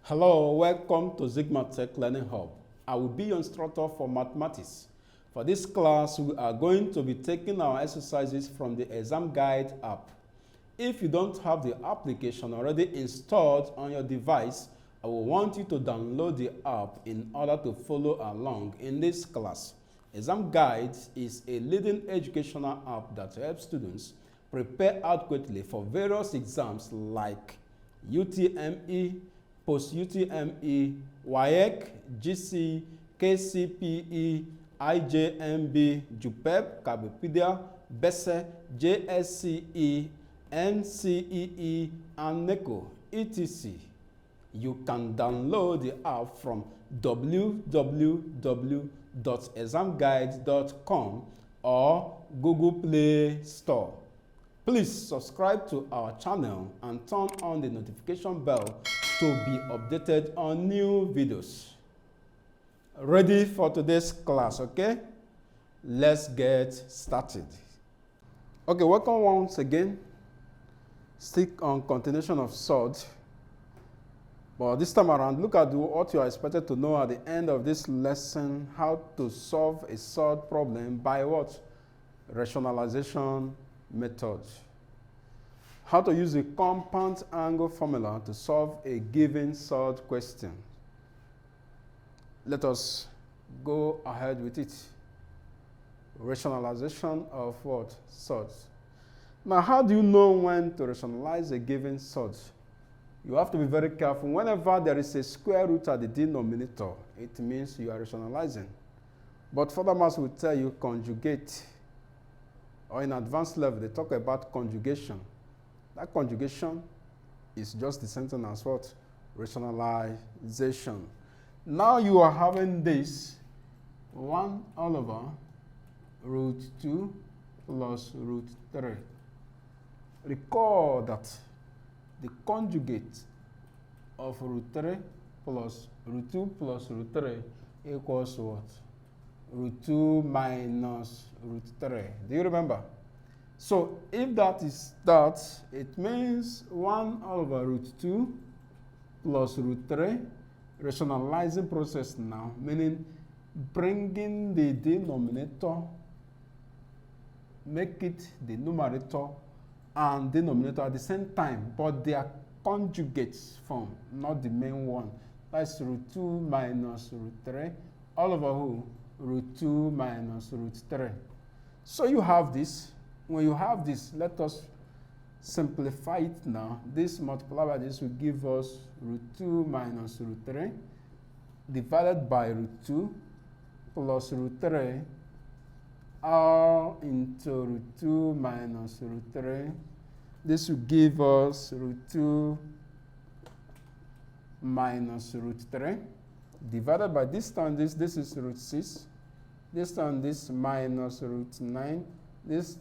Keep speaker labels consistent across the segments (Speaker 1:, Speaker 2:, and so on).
Speaker 1: Hello, welcome to Zigmatech Learning Hub. I will be your instructor for mathematics. For this class, we are going to be taking our exercises from the Examguide app. If you don't have the application already installed on your device, I will want you to download the app in order to follow along in this class. Examguide is a leading educational app that helps students prepare adequately for various exams like UTME, post-UTME, WAEC, GC, KCPE, IJMB, JUPEB, BECE, SSCE, NCEE, and NECO, etc. You can download the app from www.examguide.com or Google Play Store. Please subscribe to our channel and turn on the notification bell to be updated on new videos. Ready for today's class, okay? Let's get started. Okay, welcome once again. Stick on continuation of SURDS. But this time around, look at what you are expected to know at the end of this lesson, how to solve a SURDS problem by what? Rationalization method. How to use a compound angle formula to solve a given SURDS question. Let us go ahead with it. Rationalization of what? SURDS. Now, how do you know when to rationalize a given SURDS? You have to be very careful. Whenever there is a square root at the denominator, it means you are rationalizing. But further maths will tell you conjugate. Or in advanced level, they talk about conjugation. That conjugation is just the same thing as what? Rationalization. Now you are having this 1 over root 2 plus root 3. Recall that the conjugate of root 3 plus root 2 plus root 3 equals what? Root 2 minus root 3. Do you remember? So if that is that, it means 1 over root 2 plus root 3, rationalizing process now, meaning bringing the denominator, make it the numerator and denominator at the same time, but they are conjugates form, not the main one. That's root 2 minus root 3, all over who? Root 2 minus root 3. So you have this. When you have this, let us simplify it now. This multiplied by this will give us root 2 minus root 3 divided by root 2 plus root 3 all into root 2 minus root 3. This will give us root 2 minus root 3 divided by this time this is root 6. This time this minus root 9. This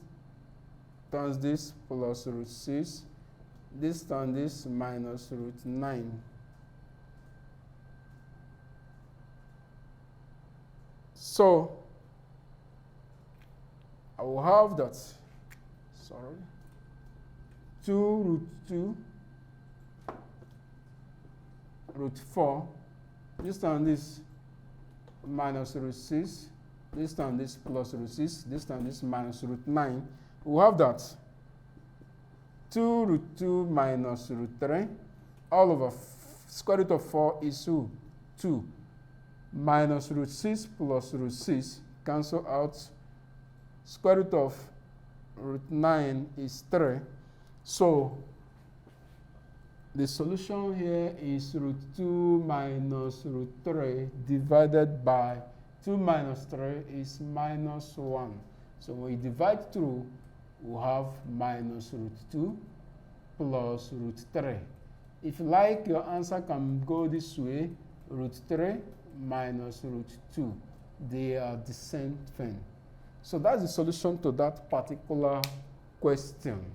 Speaker 1: times this plus root 6, this times this minus root 9. So, I will have that, 2 root 2, root 4, this time this minus root 6, this time this plus root 6, this time this minus root 9. We have that 2 root 2 minus root 3 all over square root of 4 is who? 2 minus root 6 plus root 6 cancel out. Square root of root 9 is 3. So the solution here is root 2 minus root 3 divided by 2 minus 3 is minus 1. So when you divide through, we'll have minus root 2 plus root 3. If you like, your answer can go this way, root 3 minus root 2. They are the same thing. So that's the solution to that particular question.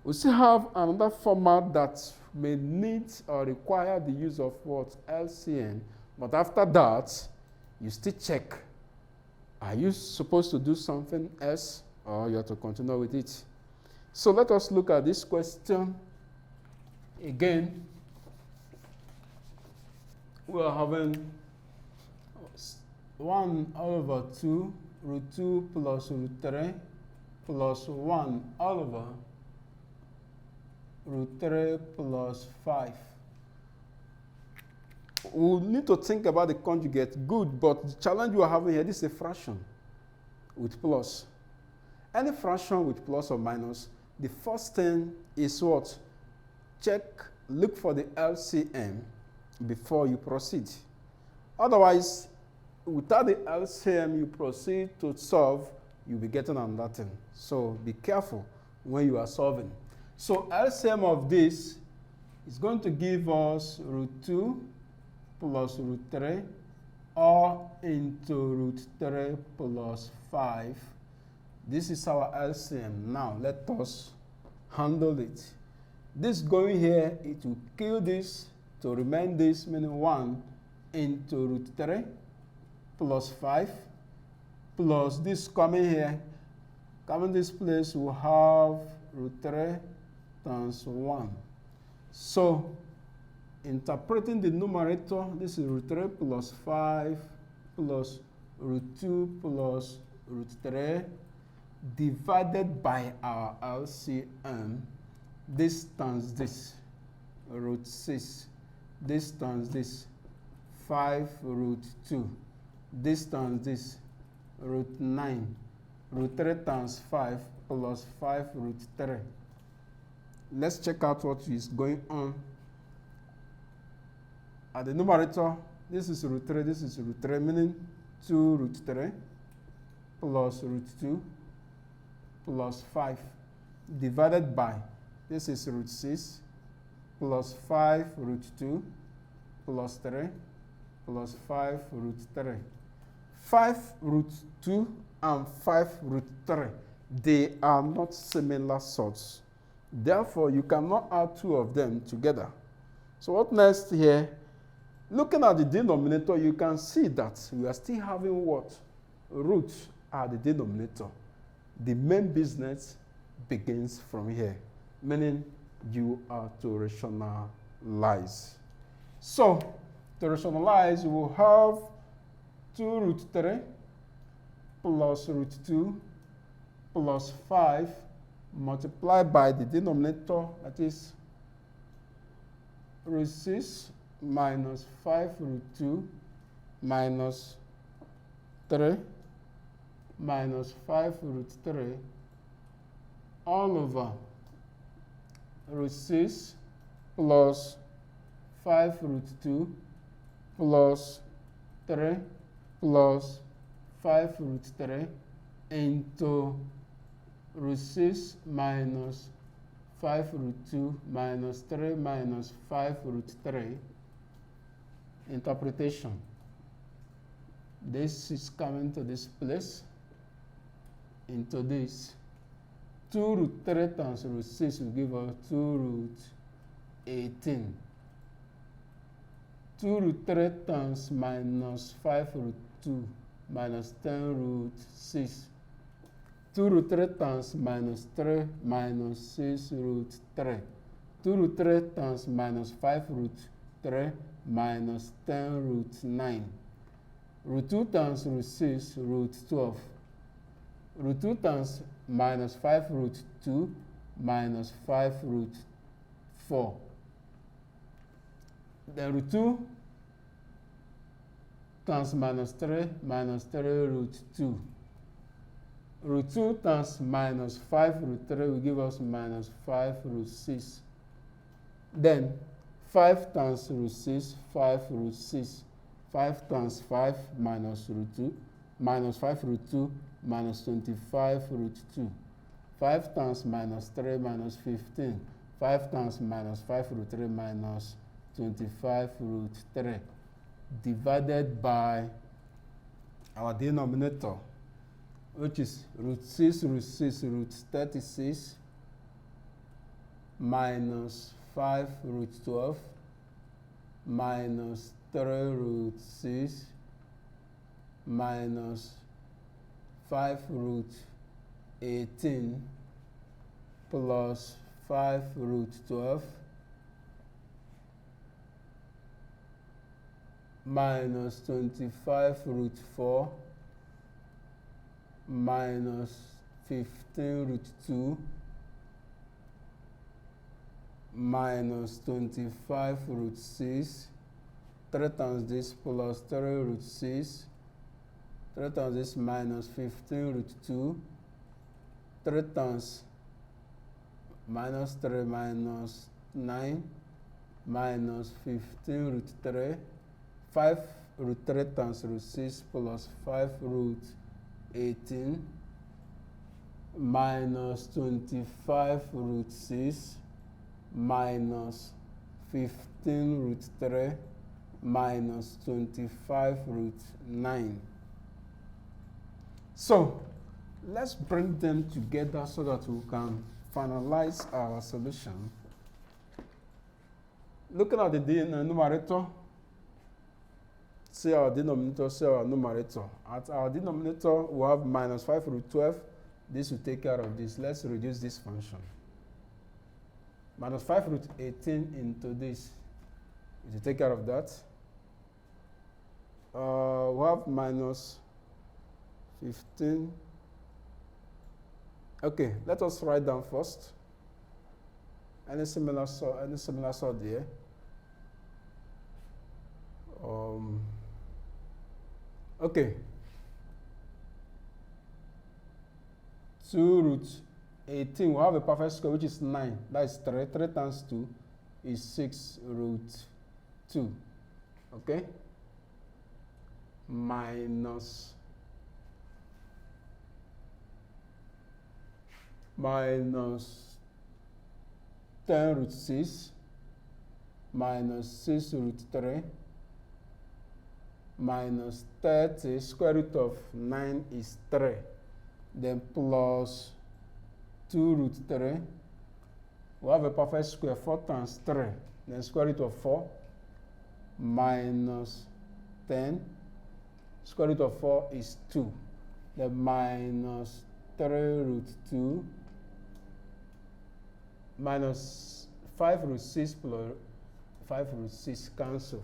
Speaker 1: We still have another format that may need or require the use of what? LCN. But after that, you still check. Are you supposed to do something else? Or you have to continue with it. So let us look at this question again. we are having 1 over 2 root 2 plus root 3 plus 1 over root 3 plus 5. We need to think about the conjugate. Good, but the challenge we are having here, this is a fraction with plus. Any fraction with plus or minus, the first thing is what? Check, look for the LCM before you proceed. Otherwise, without the LCM you proceed to solve, you'll be getting another thing. So be careful when you are solving. So LCM of this is going to give us root 2 plus root 3 or into root 3 plus 5. This is our LCM. Now let us handle it. This going here, it will kill this to remain this, meaning 1 into root 3 plus 5 plus this coming here. Coming this place, we'll have root 3 times 1. So interpreting the numerator, this is root 3 plus 5 plus root 2 plus root 3 divided by our LCM. This times this, root 6. This times this, 5 root 2. This times this, root 9. Root 3 times 5 plus 5 root 3. Let's check out what is going on. At the numerator, this is root 3, this is root 3, meaning 2 root 3 plus root 2 plus 5 divided by, this is root 6 plus 5 root 2 plus 3 plus 5 root 3. 5 root 2 and 5 root 3, they are not similar sorts. Therefore, you cannot add two of them together. So what next here? Looking at the denominator, you can see that we are still having what? Roots at the denominator. The main business begins from here, meaning you are to rationalize. So, to rationalize, we will have 2 root 3 plus root 2 plus 5 multiplied by the denominator, that is root 6 minus 5 root 2 minus 3 minus 5 root 3 all over root 6 plus 5 root 2 plus 3 plus 5 root 3 into root 6 minus 5 root 2 minus 3 minus 5 root 3. Interpretation. This is coming to this place, into this. 2 root 3 times root 6 will give us 2 root 18. 2 root 3 times minus 5 root 2 minus 10 root 6. 2 root 3 times minus 3 minus 6 root 3. 2 root 3 times minus 5 root 3 minus 10 root 9. Root 2 times root 6 root 12. Root 2 times minus 5 root 2 minus 5 root 4. Then root 2 times minus 3 root 2. Root 2 times minus 5 root 3 will give us minus 5 root 6. Then 5 times root 6, 5 root 6. 5 times 5 minus root 2, minus 5 root 2 minus 25 root 2. 5 times minus 3 minus 15. 5 times minus 5 root 3 minus 25 root 3. Divided by our denominator, which is root 6 root 36 minus 5 root 12 minus 3 root 6 minus 5 root 18 plus 5 root 12 minus 25 root 4 minus 15 root 2 minus 25 root 6, 3 times this plus 3 root 6, 3 times this minus 15 root 2, 3 times minus 3 minus 9 minus 15 root 3, 5 root 3 times root 6 plus 5 root 18 minus 25 root 6 minus 15 root 3 minus 25 root 9. So let's bring them together so that we can finalize our solution. Looking at the numerator, see our denominator, see our numerator. At our denominator, we have minus 5 root 12. This will take care of this. Let's reduce this function. Minus 5 root 18 into this. It will take care of that. We have minus 15. Okay, let us write down first. Any similar sort here? Okay. 2 root 18, we have a perfect square, which is 9. That is 3. 3 times 2 is 6 root 2. Okay? Minus 10 root 6 minus 6 root 3 minus 30, square root of 9 is 3. Then plus 2 root 3. We have a perfect square, 4 times 3. Then square root of 4 minus 10. Square root of 4 is 2. Then minus 3 root 2 minus 5 root 6 plus 5 root 6 cancel.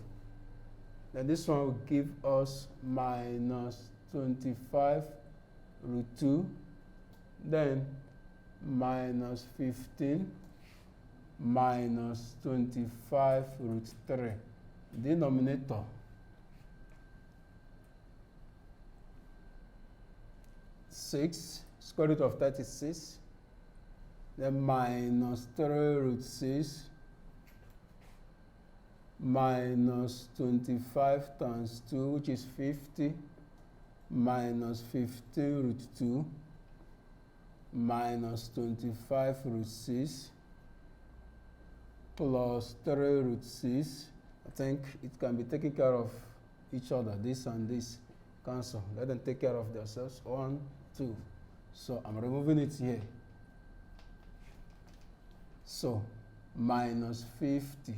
Speaker 1: Then this one will give us minus 25 root 2, then minus 15 minus 25 root 3. Denominator. Six, square root of 36, then minus 3 root 6 minus 25 times 2, which is 50, minus 15 root 2 minus 25 root 6 plus 3 root 6. I think it can be taken care of each other. This and this cancel. Let them take care of themselves. 1, 2. So I'm removing it here. So minus 50.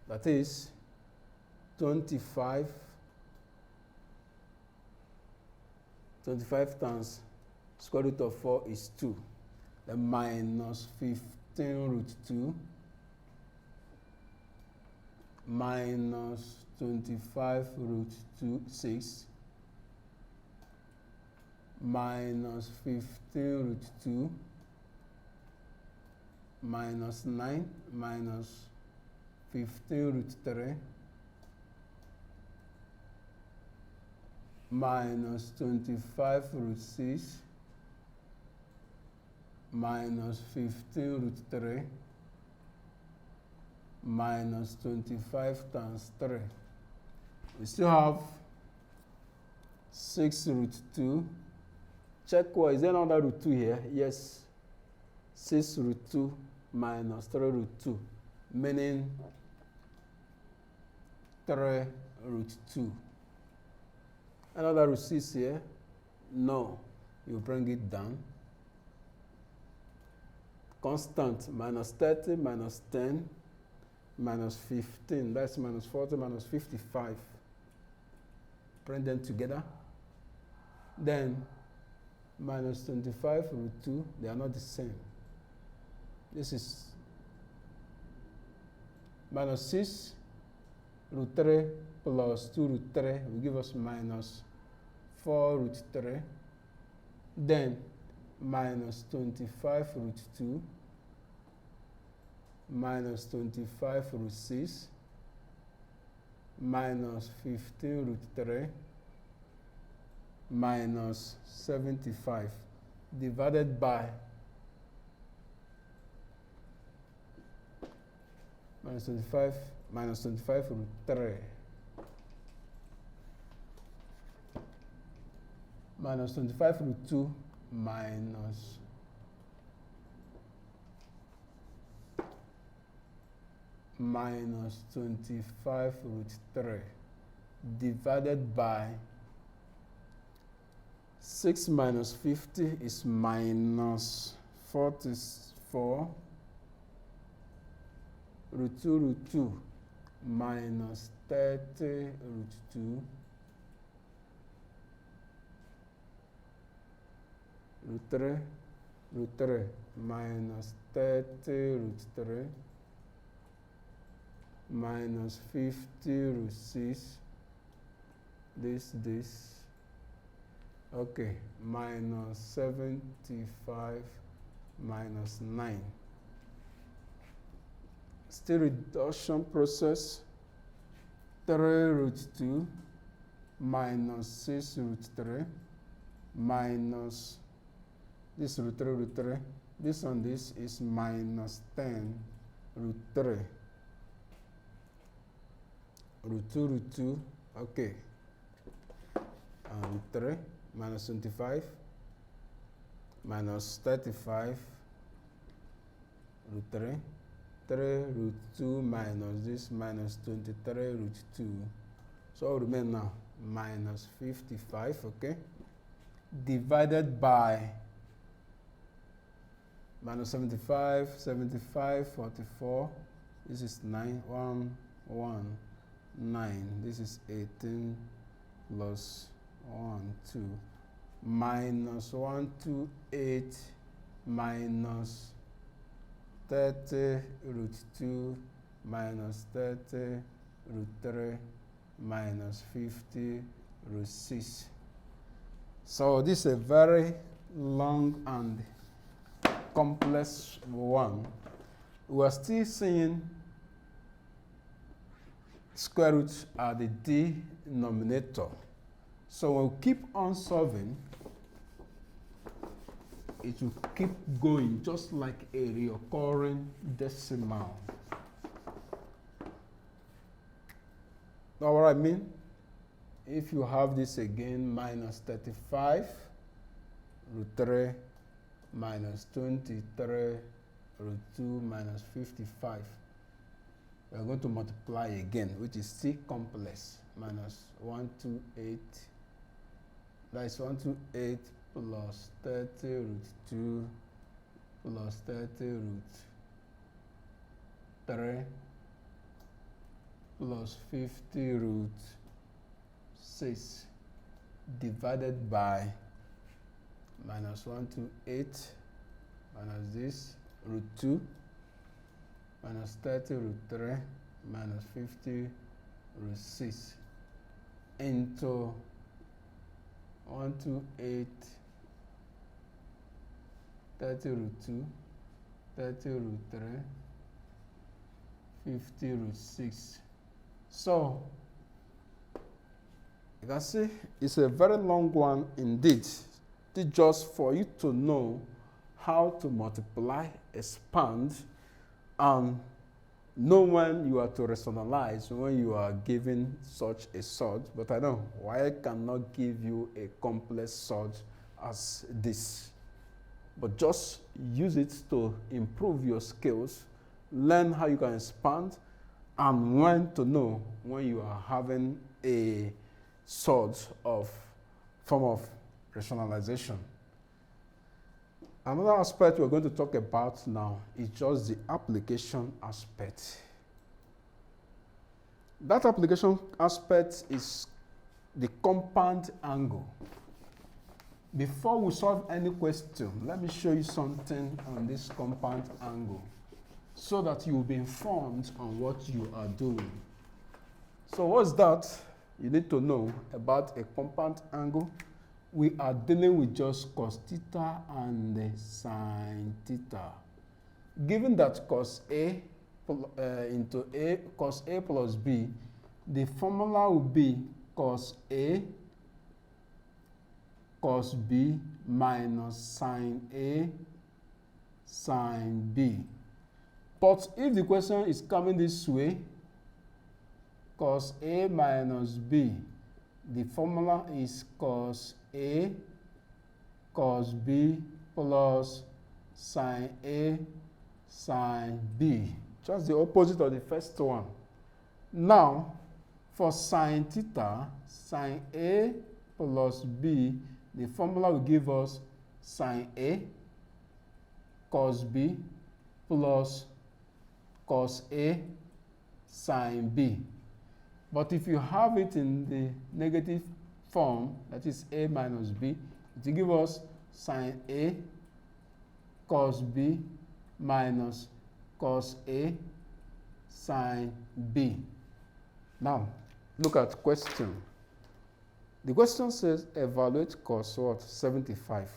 Speaker 1: That is 25. 25 times square root of 4 is 2. Then minus 15 root 2 minus 25 root 2, 6 minus 15 root 2 minus 9 minus 15 root 3 minus 25 root 6 minus 15 root 3 minus 25 times 3. We still have 6 root 2. Check what, is there another root 2 here? Yes. 6 root 2 minus 3 root 2, meaning 3 root 2. Another root 6 here? No. You bring it down. Constant, minus 30, minus 10, minus 15. That's minus 40, minus 55. Bring them together. Then, minus 25 root 2, they are not the same. This is minus 6 root 3 plus 2 root 3 will give us minus 4 root 3. Then minus 25 root 2 minus 25 root 6 minus 15 root 3 minus 75 divided by minus 25 root 3 minus 25 root 2 minus minus 25 root 3 divided by 6 minus 50 is minus 44 root 2 minus 30 root 2 root 3 minus 30 root 3 minus 50 root 6 this okay minus 75 minus 9. Still reduction process. 3 root 2 minus 6 root 3 minus this root 3 this on this is minus 10 root 3 root 2 okay root 3 minus 25 minus 35 root 3 root 2 minus this minus 23 root 2, so remain now minus 55, okay, divided by minus 75 44, this is 9 9, this is 18 plus 1 2 minus 128 minus 30 root 2 minus 30 root 3 minus 50 root 6. So this is a very long and complex one. We are still seeing square roots are the denominator. So we'll keep on solving. It will keep going just like a recurring decimal. Now what I mean? If you have this again, minus 35 root 3 minus 23 root 2 minus 55. We are going to multiply again, which is still complex. Minus 128, that is 128 plus 30 root 2 plus 30 root 3 plus 50 root 6 divided by minus 128 minus this root 2 minus 30 root 3 minus 50 root 6 into 128 30 root 2 30 root 3 50 root 6. So you can see it's a very long one indeed. It's just for you to know how to multiply, expand, and know when you are to rationalize when you are given such a sort. But I know why I cannot give you a complex sort as this. But just use it to improve your skills, learn how you can expand, and when to know when you are having a sort of form of rationalization. Another aspect we're going to talk about now is just the application aspect. That application aspect is the compound angle. Before we solve any question, let me show you something on this compound angle so that you will be informed on what you are doing. So what's that you need to know about a compound angle? We are dealing with just cos theta and sin theta. Given that cos A into A, cos A plus B, the formula will be cos A cos B minus sin A sin B. But if the question is coming this way, cos A minus B, the formula is cos A cos B plus sin A sin B. Just the opposite of the first one. Now, for sin theta, sin A plus B, the formula will give us sin A cos B plus cos A sin B. But if you have it in the negative form, that is A minus B, it will give us sin A cos B minus cos A sin B. Now, look at question. The question says evaluate cos what? 75.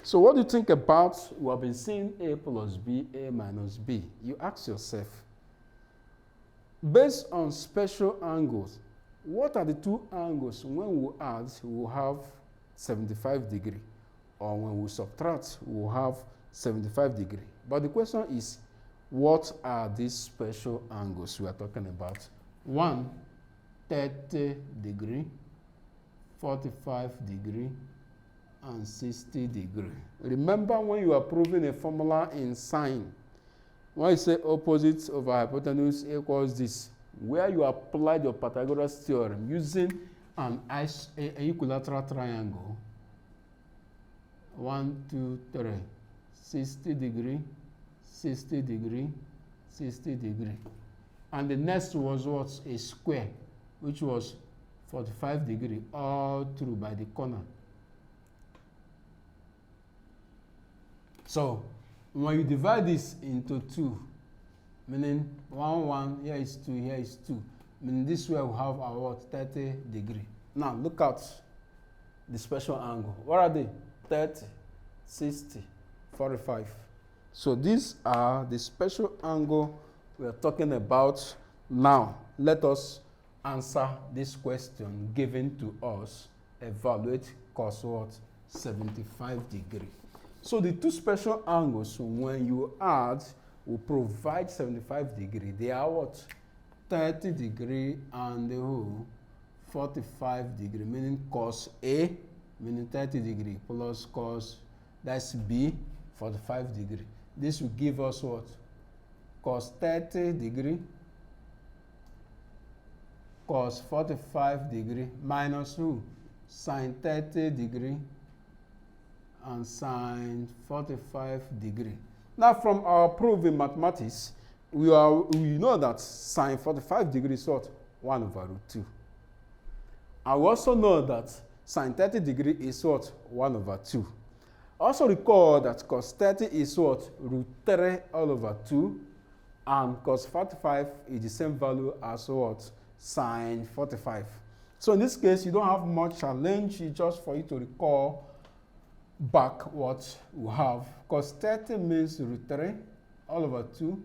Speaker 1: So what do you think about, we have been seeing A plus B, A minus B. You ask yourself, based on special angles, what are the two angles when we add, we will have 75 degree, or when we subtract, we will have 75 degree. But the question is, what are these special angles we are talking about? One, 30 degree, 45 degree, and 60 degree. Remember when you are proving a formula in sine, when you say opposite over hypotenuse equals this, where you applied your Pythagoras theorem using an equilateral triangle, 1, 2, 3, 60 degree, 60 degree, 60 degree. And the next was what? A square, which was 45 degree, all through by the corner. So, when you divide this into 2, meaning 1, 1, here is 2, here is 2, meaning this way we have our what? 30 degree. Now, look at the special angle. What are they? 30, 60, 45. So, these are the special angle we are talking about. Now, let us answer this question given to us. Evaluate cos what? 75 degree. So the two special angles, when you add, will provide 75 degree. They are what? 30 degree and the whole 45 degree, meaning cos A, meaning 30 degree, plus cos, that's B, 45 degree. This will give us what? Cos 30 degree, cos 45 degree, minus who? Sin 30 degree, and sine 45 degree. Now, from our proof in mathematics, we know that sine 45 degree is what? 1 over root 2. And we also know that sine 30 degree is what? 1 over 2. Also recall that cos 30 is what? Root 3 all over 2. And cos 45 is the same value as what? Sine 45. So in this case, you don't have much challenge. It's just for you to recall back what we have. Cos 30 means root 3 all over 2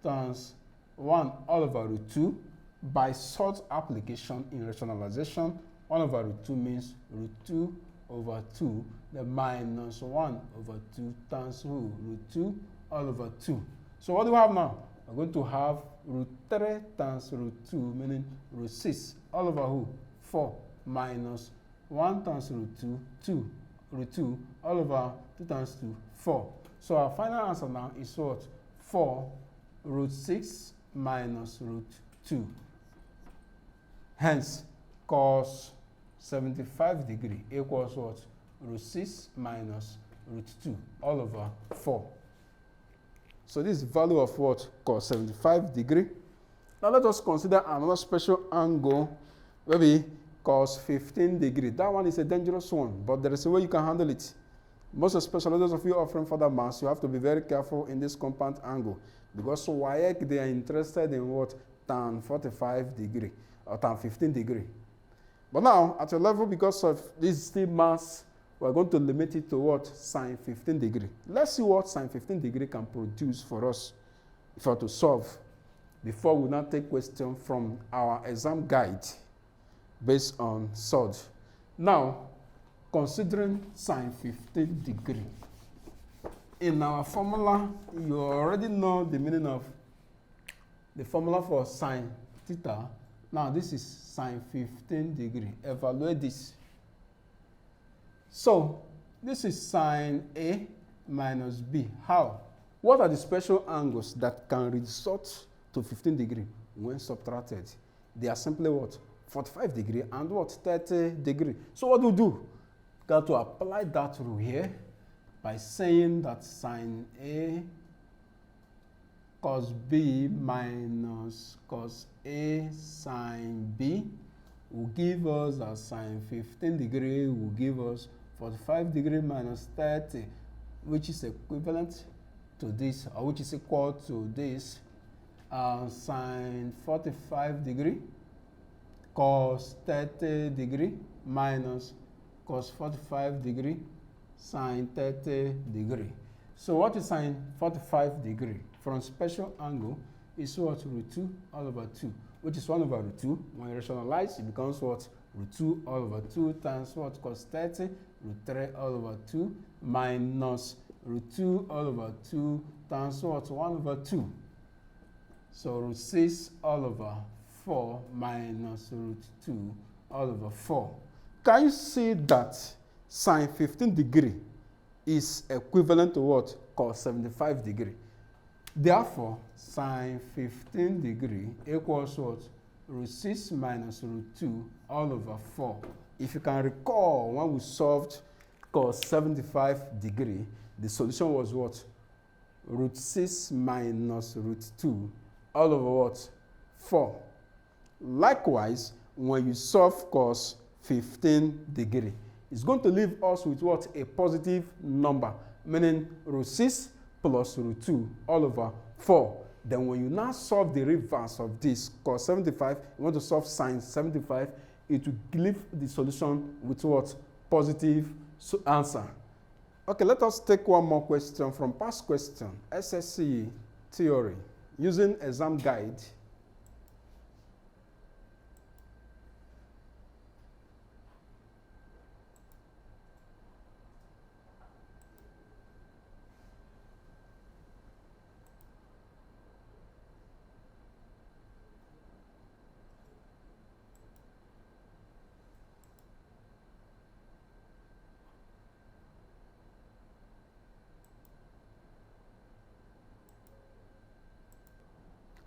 Speaker 1: times 1 all over root 2. By SURDS application in rationalization, 1 over root 2 means root 2 over 2, the minus 1 over 2 times who? Root 2 all over 2. So what do we have now? We're going to have root 3 times root 2, meaning root 6 all over who? 4 minus 1 times root 2, 2. Root 2 all over 2 times 2, 4. So our final answer now is what? 4 root 6 minus root 2. Hence, cos 75 degree equals what? Root 6 minus root 2 all over 4. So this is the value of what? Cos 75 degree. Now let us consider another special angle, maybe cos 15 degree. That one is a dangerous one, but there is a way you can handle it. Most especially those of you offering further maths, you have to be very careful in this compound angle, because WAEC, they are interested in what? tan 45 degree or tan 15 degree. But now, at your level, because of this still mass, we're going to limit it to what? Sine 15 degree. Let's see what sine 15 degree can produce for us if we are to solve before we now take question from our exam guide based on SURDS. Now, considering sine 15 degree, in our formula, you already know the meaning of the formula for sine theta. Now, this is sine 15 degree. Evaluate this. So, this is sine A minus B. How? What are the special angles that can result to 15 degree when subtracted? They are simply what? 45 degree and what? 30 degree. So what do we do? Got to apply that rule here by saying that sine A cos B minus cos A sine B will give us a sine 15 degree will give us 45 degree minus 30, which is equivalent to this, or which is equal to this, sine 45 degree cos 30 degree minus cos 45 degree sine 30 degree. So what is sine 45 degree? From special angle is what? Root 2 all over 2, which is 1 over root 2. When you rationalize, it becomes what? Root 2 all over 2 times what? Cos 30, root 3 all over 2 minus root 2 all over 2 times what? 1 over 2. So root 6 all over 4 minus root 2 all over 4. Can you see that sine 15 degree is equivalent to what? Cos 75 degree. Therefore, sine 15 degree equals what? Root 6 minus root 2 all over 4. If you can recall, when we solved cos 75 degree, the solution was what? Root 6 minus root 2 all over what? 4. Likewise, when you solve cos 15 degree, it's going to leave us with what? A positive number, meaning root 6 plus root 2 all over 4. Then when you now solve the reverse of this, cos 75, you want to solve sine 75, it will leave the solution with what? Positive answer. Okay, let us take one more question from past question, SSCE theory, using exam guide.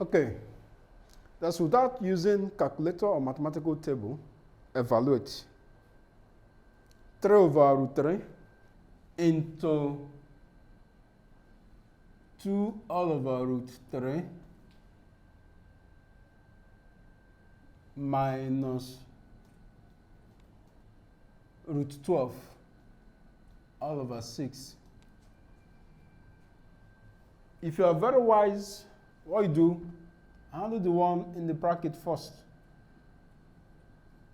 Speaker 1: Okay, that's without using calculator or mathematical table, evaluate 3 over root 3 into 2 all over root 3 minus root 12 all over 6. If you are very wise, what you do, handle the one in the bracket first.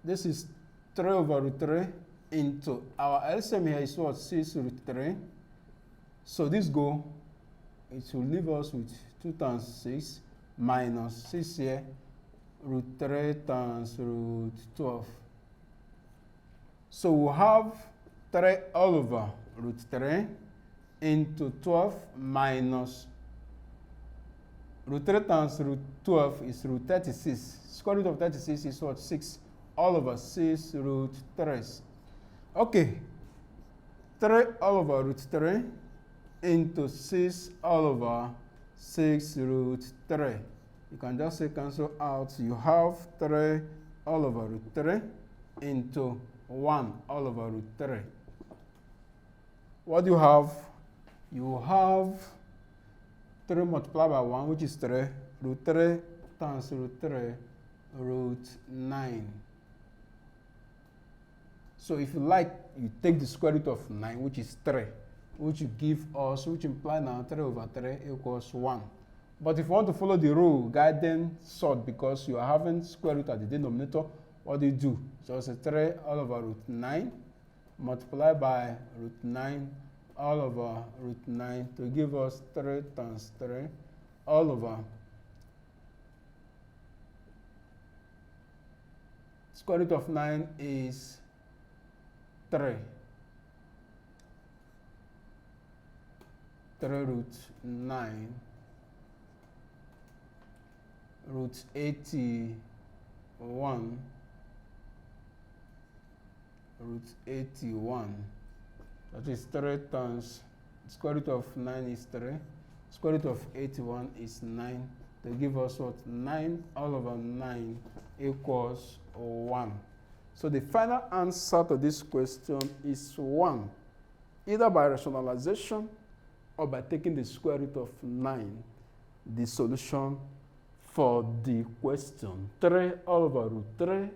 Speaker 1: This is 3 over root 3 into, our LCM here is what? 6 root 3. So this go, it will leave us with 2 times 6 minus 6 here, root 3 times root 12. So we'll have 3 all over root 3 into 12 minus root 3 times root 12 is root 36. Square root of 36 is what? 6 all over 6 root 3. Okay. 3 all over root 3 into 6 all over 6 root 3. You can just say cancel out. You have 3 all over root 3 into 1 all over root 3. What do you have? You have 3 multiplied by 1, which is 3, root 3 times root 3, root 9. So if you like, you take the square root of 9, which is 3, which will give us, which imply now 3 over 3 equals 1. But if you want to follow the rule guiding SURD because you are having square root at the denominator, what do you do? Just a 3 all over root 9 multiplied by root 9 all over root 9 to give us 3 times 3 all over square root of 9 is 3. 3 root 9 root 81 root 81. That is 3 times square root of 9 is 3. Square root of 81 is 9. They give us what? 9 all over 9 equals 1. So the final answer to this question is 1, either by rationalization or by taking the square root of 9, the solution for the question. 3 all over root 3,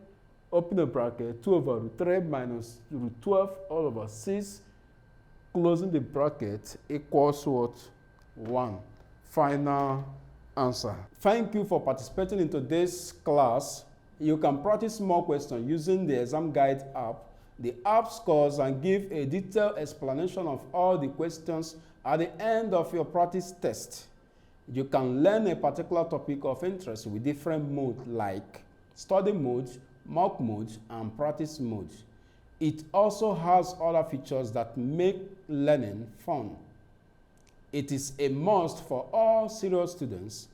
Speaker 1: open the bracket, 2 over root 3 minus root 12 all over 6, closing the bracket, equals what? 1. Final answer. Thank you for participating in today's class. You can practice more questions using the Examguide app. The app scores and give a detailed explanation of all the questions at the end of your practice test. You can learn a particular topic of interest with different modes like study mode, mock mode, and practice mode. It also has other features that make learning fun. It is a must for all serious students.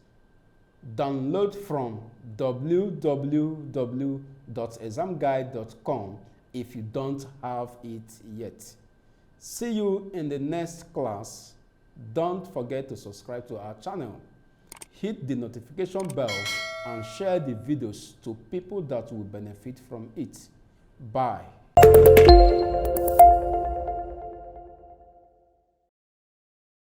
Speaker 1: Download from www.examguide.com if you don't have it yet. See you in the next class. Don't forget to subscribe to our channel. Hit the notification bell and share the videos to people that will benefit from it. Bye.